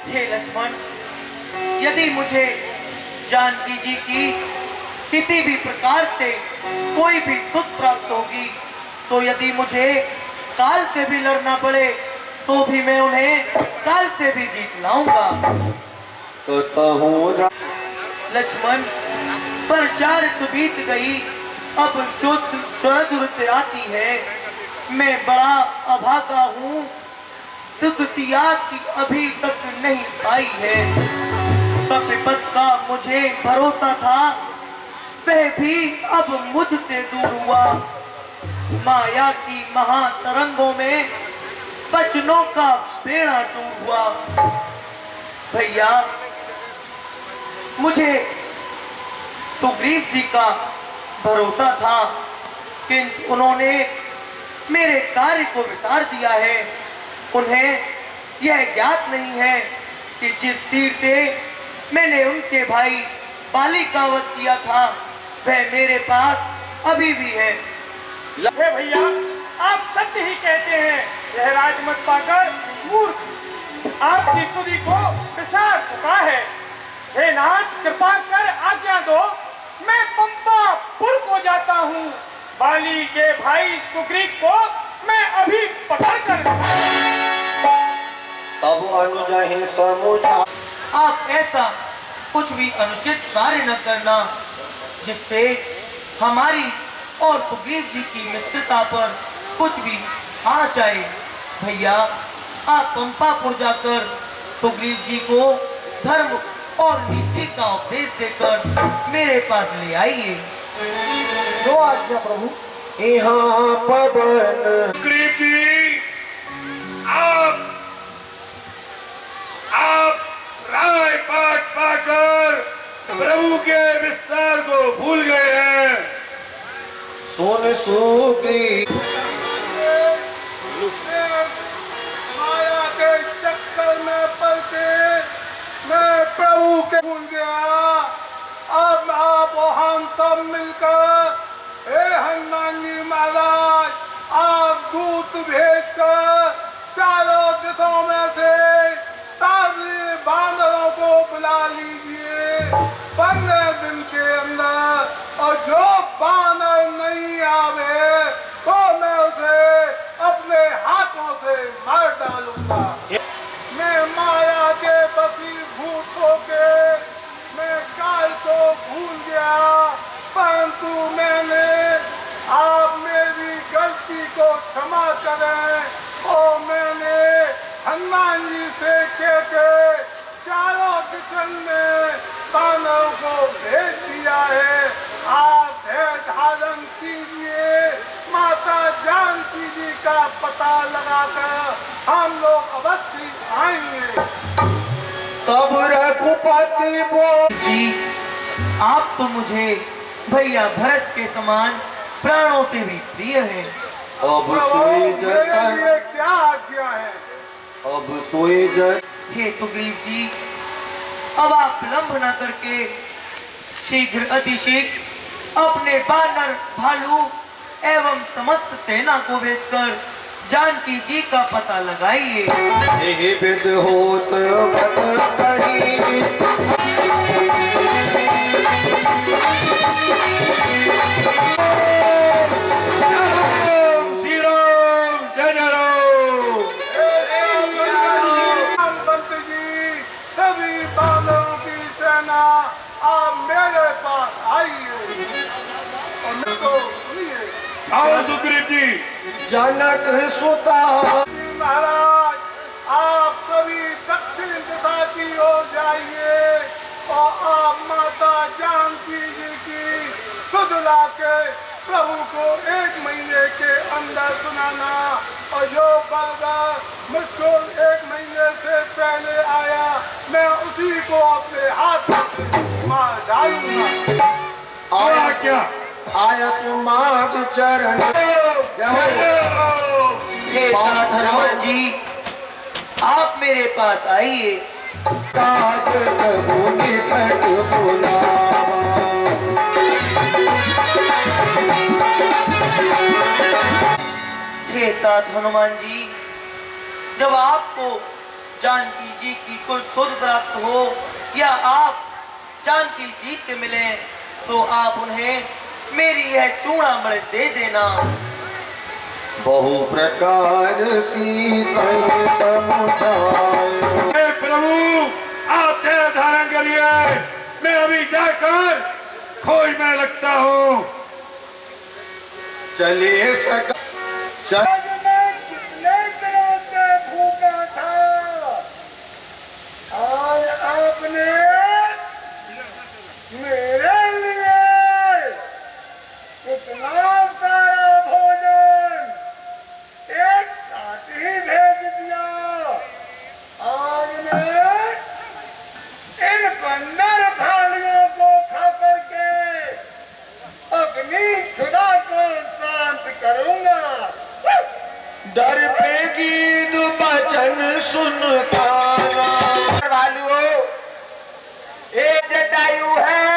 हे लक्ष्मण, यदि मुझे जानकी जी की किसी भी प्रकार से कोई भी दुख प्राप्त होगी, तो यदि मुझे काल से भी लड़ना पड़े तो भी मैं उन्हें काल से भी जीत लाऊंगा। लक्ष्मण, पर 4 ऋतु बीत गई, अब शरद ऋतु आती है। मैं बड़ा अभागा हूँ, दुतिया की अभी तक नहीं आई है। विपत का मुझे भरोसा था, वह भी अब मुझसे दूर हुआ। माया की महातरंगों में बचनों का बेड़ा चूर हुआ। भैया, मुझे सुग्रीव जी का भरोसा था कि उन्होंने मेरे कार्य को वितार दिया है। उन्हें यह ज्ञात नहीं है कि जिस तीर से मैंने उनके भाई बाली का वध किया था, वह मेरे पास अभी भी है। भैया, आप सत्य ही कहते हैं। यह राजमत पाकर मूर्ख आपकी सुधि को विसार चुका है। हे नाथ, कृपा कर आज्ञा दो, मैं पंपापुर को जाता हूँ। बाली के भाई सुग्रीव को मैं अभी पकड़ कर तब अनुजहि समुझा। आप ऐसा कुछ भी अनुचित कार्य न करना जिससे हमारी और सुग्रीव जी की मित्रता पर कुछ भी आ जाए। भैया, आप पंपापुर जाकर सुग्रीव जी को धर्म और नीति का उपदेश देकर मेरे पास ले आइए। जो आज्ञा प्रभु। यहाँ पवन सुग्रीव जी, आप राय पाट पाकर प्रभु के विस्तार को भूल गए हैं। सुन सुग्रीव, माया के चक्कर में पड़ के मैं प्रभु के भूल गया। अब आप हम सब मिलकर, हे हनुमान जी महाराज, आप दूत भेजकर चारों दिशाओं में से सारे बांदरों को बुला लीजिए 15 दिन के अंदर, और जो बानर नहीं आवे तो मैं उसे अपने हाथों से मार डालूंगा। मैं माया के वशीभूत होके मैं काल को भूल गया, परंतु मैंने आप मेरी गलती को क्षमा करें और मैंने हनुमान जी से कहकर चारों दिशन में बानरों को भेज दिया है। आप धैर्य धारण कीजिए, माता जानकी जी का पता लगाकर हम लोग अवश्य आएंगे। तब रघुपति बोल। जी, आप तो मुझे भैया भरत के समान प्राणों से भी प्रिय है। अब सोई जतन, क्या आज्ञा है? अब सोई जतन। हे सुग्रीव जी, अब आप विलंब न करके शीघ्र अतिशीघ्र अपने बानर, भालू एवं समस्त सेना को भेजकर जानकी जी का पता लगाइए। यही विध होत बत कही। आप मेरे पास आइए और मैं तो सुनिए। आओ सुग्रीव जी। जनक सुता महाराज, आप सभी दक्षिण दिशा की ओर जाइए और आप माता जानकी जी की सुध ला के प्रभु को 1 महीने के अंदर सुनाना, और जो बंदा मुझको 1 महीने से पहले आया, मैं उसी को अपने हाथ से मार डालूंगा। आया क्या? आया माग चरण। हनुमान जी, आप मेरे पास आइए। काज प्रभु निकट बुलावा। हे तात हनुमान जी, जब आपको जानकी जी की कोई खुद प्राप्त हो या आप जानकी जी से मिले तो आप उन्हें मेरी यह चूड़ामणि दे देना। बहु प्रकार सीता समुझाए। प्रभु आप धारण करिए, मैं अभी जाकर खोज में लगता हूँ। चले सका कितने दिनों से भूखा था, आज आपने मेरे लिए इतना सारा भोजन एक साथ ही भेज दिया। आज मैं इन बंदर भालियों को खा करके अपनी खुदा को शांत करूंगा। डर पे गीत बचन सुन खाना। भालुओं, एक जटायु है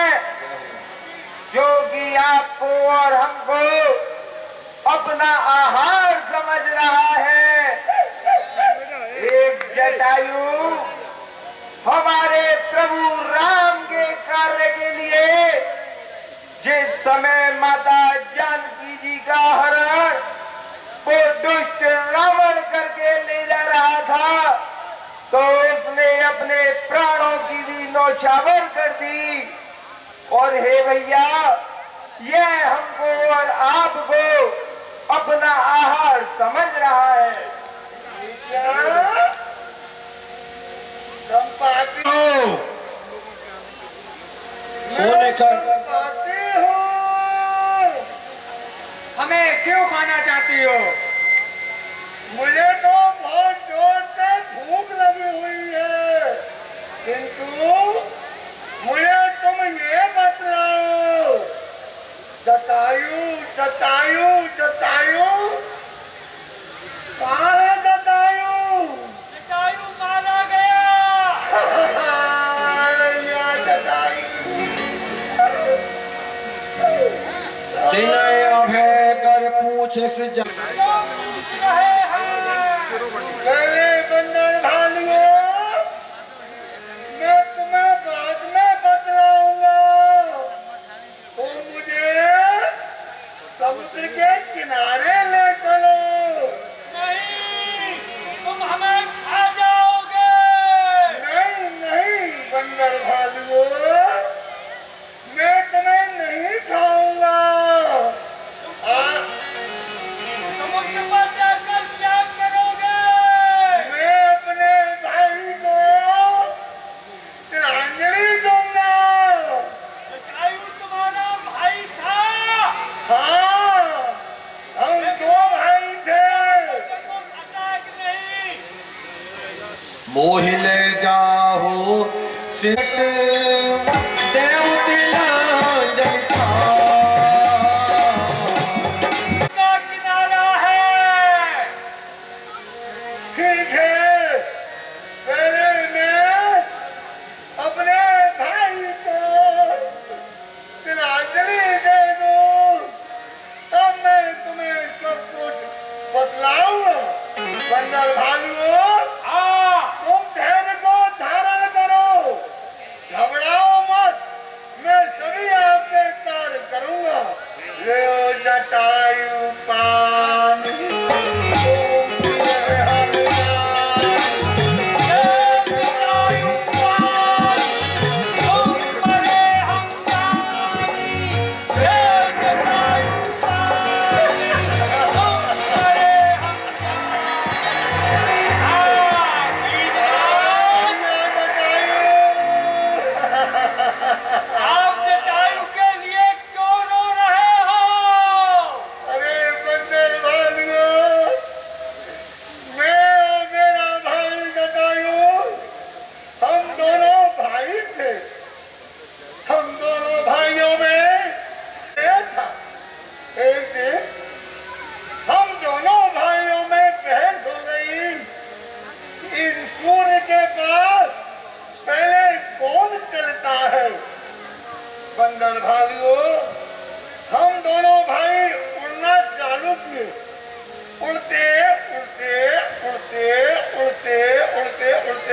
जो कि आपको और हमको अपना आहार समझ रहा है। एक जटायु हमारे प्रभु राम के कार्य के लिए जिस समय माता जानकी जी का हरण वो दुष्ट रावण करके ले जा रहा था, तो उसने अपने प्राणों की भी नौछावर कर दी। और हे भैया, यह हमको और आपको अपना आहार समझ रहा है। सोने का हमें क्यों खाना चाहती हो? मुझे तो बहुत जोर से भूख लगी हुई है, किंतु मुझे तुम ये बतलाओ, जटायु जटायु जटायु कहाँ है जटायु? जटायु मारा गया। जटायु जिन्हें अभय कर पूछ से बंदर भालुओं, मैं तुम्हें बाद में बतलाऊंगा। तुम मुझे समुद्र के किनारे ले चलो। नहीं, तुम हमें खा जाओगे। नहीं नहीं बंदर भालुओं, मैं तुम्हें नहीं खाऊंगा। समुद्र पर जाकर क्या करोगे? मैं अपने भाई को श्रद्धांजलि दूंगा। जटायु तुम्हारा भाई था? हाँ, हम दो भाई थे। नहीं, मोह ले जाओ सिट देव तिलांजलि किनारा है। ठीक है, पहले मैं अपने भाई को श्रद्धांजलि दे दूं, तब मैं तुम्हें सब कुछ बतलाऊंगा। बंदर भालुओं, तुम धैर्य को धारण करो, घबराओ मत, मैं सभी आपके कार्य करूंगा। ले जटायु पानी आप जटायु के लिए क्यों रो रहे हो? अरे बंदर भालुओं, मैं और मेरा भाई जटायु, हम दोनों भाई थे। हम दोनों भाइयों में एक था। एक दिन हम दोनों भाइयों में बहस हो गई। इन सूर्य के पास पहले कौन चलता है? बंदर भालुओं, हम दोनों भाई उड़ना चालू किए। उड़ते उड़ते उड़ते उड़ते उड़ते उड़ते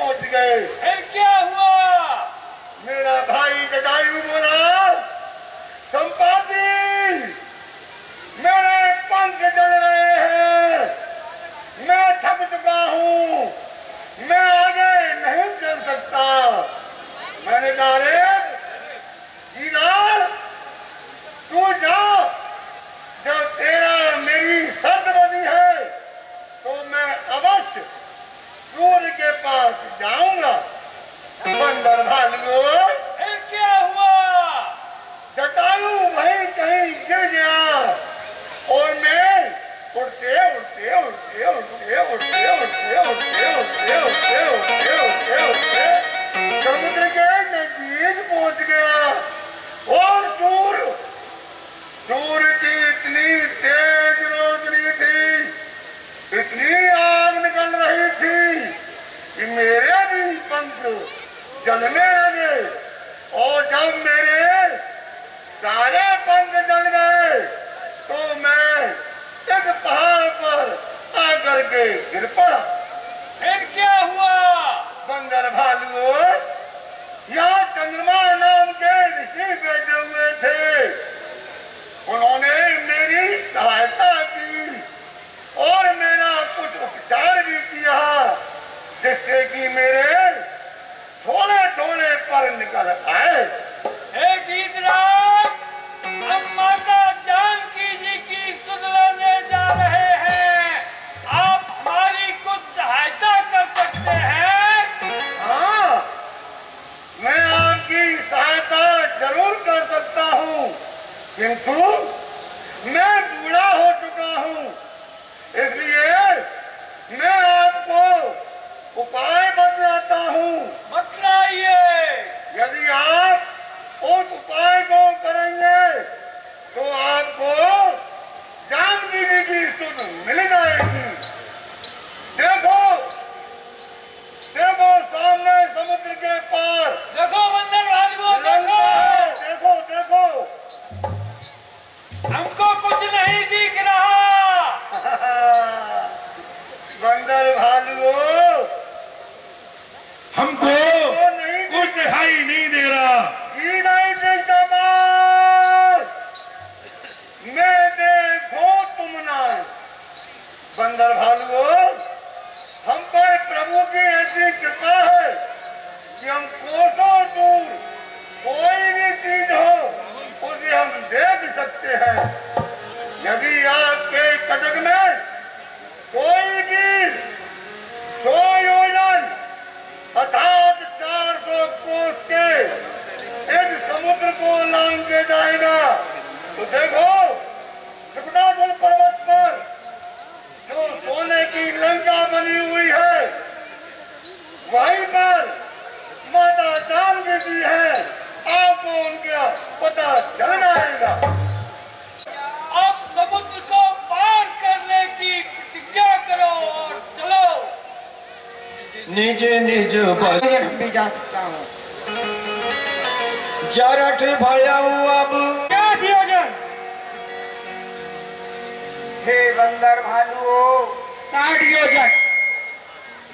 पहुंच गए। फिर क्या हुआ? मेरा भाई जटायु बोला, संपाति मेरे पंख जल रहे हैं, मैं थक चुका हूँ, मैं आगे नहीं चल सकता। मैंने कहा रे जीरा तू जा, जब तेरा मेरी शर्त बनी है तो मैं अवश्य सूर्य के पास जाऊंगा। बंदर भालुओं, फिर क्या हुआ? जटायु वहीं कहीं गिर गया और मैं उड़ते उड़ते उड़ते उड़ते उड़ते उड़ते उड़ते उड़ते उड़ते उड़ते उड़ते उड़ते समुद्र के नजदीक पहुंच गया। और सूर्य की इतनी तेज रोशनी थी, इतनी आग निकल रही थी कि मेरे भी पंख जलने लगे। और जब मेरे सारे पंख जल गए तो मैं एक पहाड़ पर आकर के गिर पड़ा। फिर क्या हुआ? बंदर भालुओं, यहाँ चंद्रमा नाम के ऋषि बैठे हुए थे, उन्होंने मेरी सहायता की और मेरा कुछ उपचार भी किया, जिससे कि मेरे थोड़े थोड़े पर निकल आए। हे गीतराज, हम माता जानकी जी की सुध लेने जा रहे हैं, आप हमारी कुछ सहायता कर सकते हैं? हाँ, मैं आपकी सहायता जरूर कर सकता हूँ, किंतु मैं बूढ़ा हो चुका हूँ, इसलिए मैं आपको उपाय बतलाता हूँ। बतलाइए। यदि आप उस उपाय को करेंगे तो आपको जानकी जी की सुध मिल जाएगी। देखो देखो सामने समुद्र के पार देखो बंदर भालुओं, देखो, देखो देखो हमको कुछ नहीं दिख रहा। बंदर भालुओं, हमको नहीं कुछ दिखाई नहीं दे रहा। ही नहीं दिखता बार, मैं देखो तुम ना। बंदर भालुओं, हम पर प्रभु की ऐसी कृपा है कि हम कोसों दूर कोई भी चीज हो उसे हम देख सकते हैं। यदि आपके कटक में कोई भी 100 योजन अर्थात 400 कोस के इस समुद्र को लांग के जाएगा तो देखो सुखदापुर पर्वत पर जो सोने की लंका बनी हुई है, वहीं पर माता जानकी जी है, आपको उनका पता चल जाएगा। अब समुद्र को पार करने की प्रतिज्ञा करो और चलो। निज निज बल हम भी जा सकता हूँ। जरठ भयऊ अब 50 योजन। हे बंदर भालुओं, 60 योजन।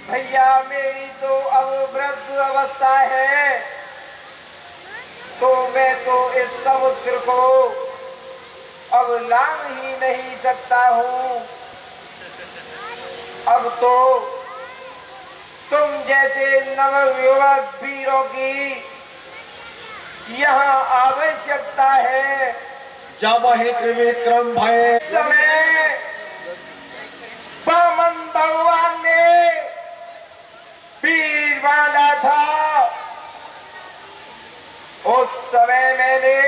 भैया मेरी तो अब वृद्ध अवस्था है, तो मैं तो इस समुद्र को अब लांग ही नहीं सकता हूँ। अब तो तुम जैसे नवयुवक वीरों की यहाँ आवश्यकता है। जब ही त्रिविक्रम भय समय वामन भगवान ने पीर बांधा था, उस समय मैंने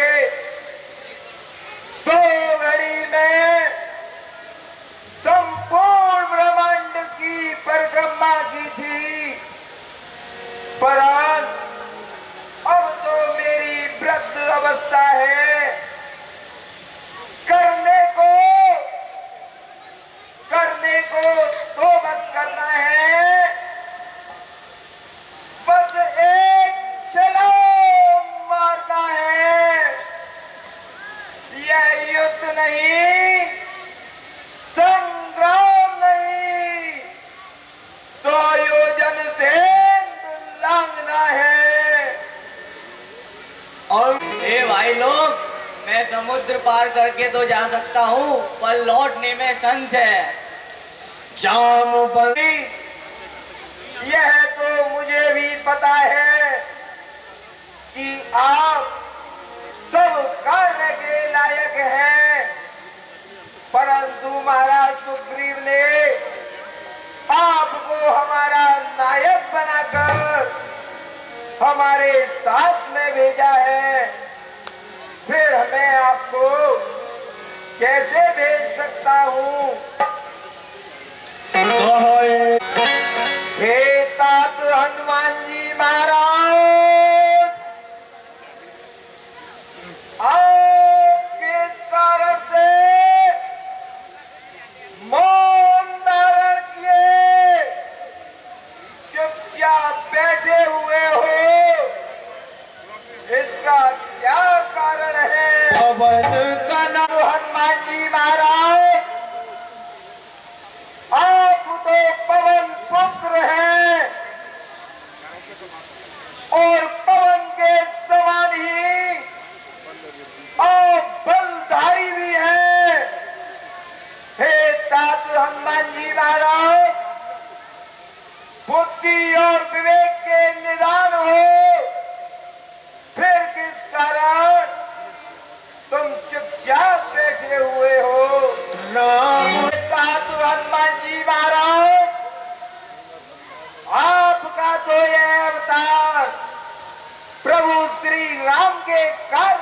2 घड़ी में संपूर्ण ब्रह्मांड की परिक्रमा की थी, पर अब तो मेरी वृद्ध अवस्था है। करने को तो बस करना है, बस एक छलांग मारना है। मैं समुद्र पार करके तो जा सकता हूँ, पर लौटने में संशय है। जामवंत यह तो मुझे भी पता है कि आप सब करने के लायक हैं, परंतु महाराज सुग्रीव ने आपको हमारा नायक बनाकर हमारे साथ में भेजा है, फिर मैं आपको कैसे भेज सकता हूँ? कहे हे तात हनुमान जी महाराज, आपके कारण से मौन धारण किए चुपचाप बैठे हुए हो, इसका क्या कारण है? पवन कना हनुमान जी महाराज, आप तो पवन पुत्र हैं और पवन के समान ही आप बलधारी भी हैं। हे तात हनुमान जी महाराज, बुद्धि और विवेक के निदान हो, फिर किस कारण तुम चुपचाप बैठे हुए हो? राम तात हनुमान जी महाराज, आपका तो यह अवतार प्रभु श्री राम के कार्य